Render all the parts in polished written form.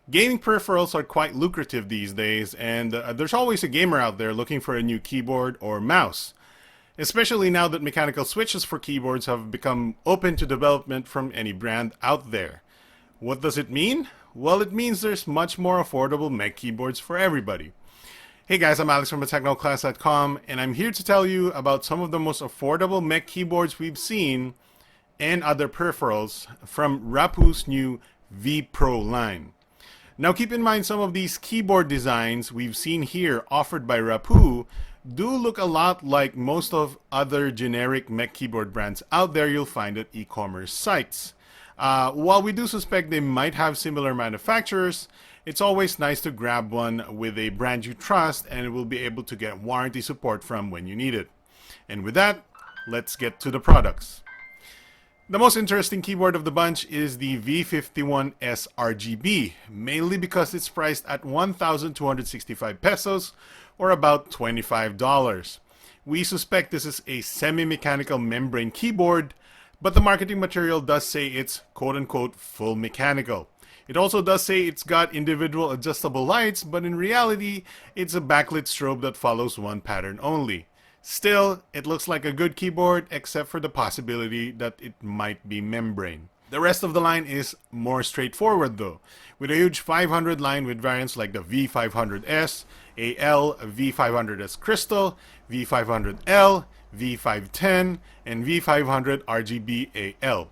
Gaming peripherals are quite lucrative these days, and there's always a gamer out there looking for a new keyboard or mouse. Especially now that mechanical switches for keyboards have become open to development from any brand out there. What does it mean? Well, it means there's much more affordable mech keyboards for everybody. Hey guys, I'm Alex from technoclass.com, and I'm here to tell you about some of the most affordable mech keyboards we've seen and other peripherals from Rapoo's new VPRO line. Now keep in mind, some of these keyboard designs we've seen here offered by Rapoo do look a lot like most of other generic mech keyboard brands out there you'll find at e-commerce sites. While we do suspect they might have similar manufacturers, it's always nice to grab one with a brand you trust and will be able to get warranty support from when you need it. And with that, let's get to the products. The most interesting keyboard of the bunch is the V51S RGB, mainly because it's priced at 1,265 pesos, or about $25. We suspect this is a semi-mechanical membrane keyboard, but the marketing material does say it's quote-unquote full mechanical. It also does say it's got individual adjustable lights, but in reality, it's a backlit strobe that follows one pattern only. Still, it looks like a good keyboard, except for the possibility that it might be membrane. The rest of the line is more straightforward though, with a huge 500 line with variants like the V500S, AL, V500S Crystal, V500L, V510, and V500 RGB AL.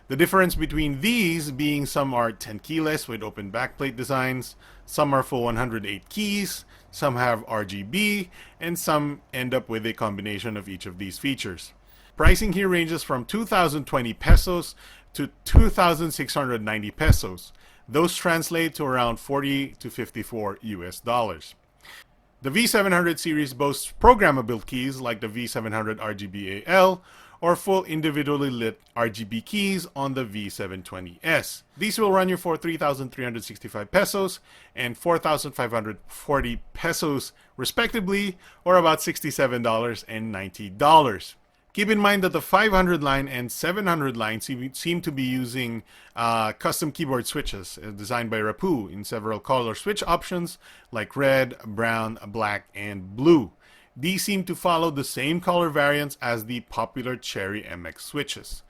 The difference between these being some are 10 keyless with open backplate designs, some are full 108 keys, some have RGB, and some end up with a combination of each of these features. Pricing here ranges from 2,020 pesos to 2,690 pesos. Those translate to around 40 to 54 US dollars. The V700 series boasts programmable keys like the V700 RGB AL, or full individually lit RGB keys on the V720S. These will run you for 3,365 pesos and 4,540 pesos respectively, or about $67 and $90. Keep in mind that the 500 line and 700 line seem to be using custom keyboard switches designed by Rapoo in several color switch options like red, brown, black, and blue. These seem to follow the same color variants as the popular Cherry MX switches.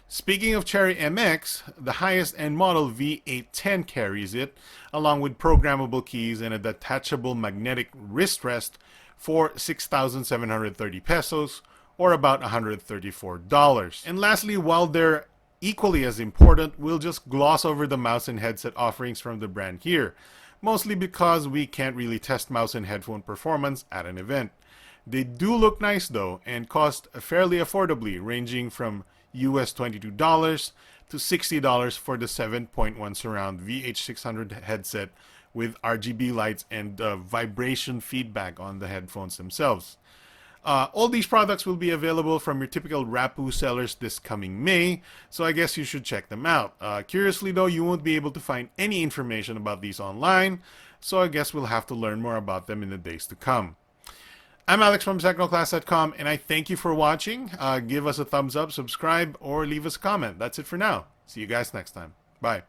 Speaking of Cherry MX, the highest end model V810 carries it, along with programmable keys and a detachable magnetic wrist rest for 6,730 pesos, or about $134. And lastly, while they're equally as important, we'll just gloss over the mouse and headset offerings from the brand here, mostly because we can't really test mouse and headphone performance at an event. They do look nice though, and cost fairly affordably, ranging from US $22 to $60 for the 7.1 surround VH600 headset with RGB lights and vibration feedback on the headphones themselves. All these products will be available from your typical Rapoo sellers this coming May, so I guess you should check them out. Curiously though, you won't be able to find any information about these online, so I guess we'll have to learn more about them in the days to come. I'm Alex from technoclass.com, and I thank you for watching. Give us a thumbs up, subscribe, or leave us a comment. That's it for now. See you guys next time. Bye.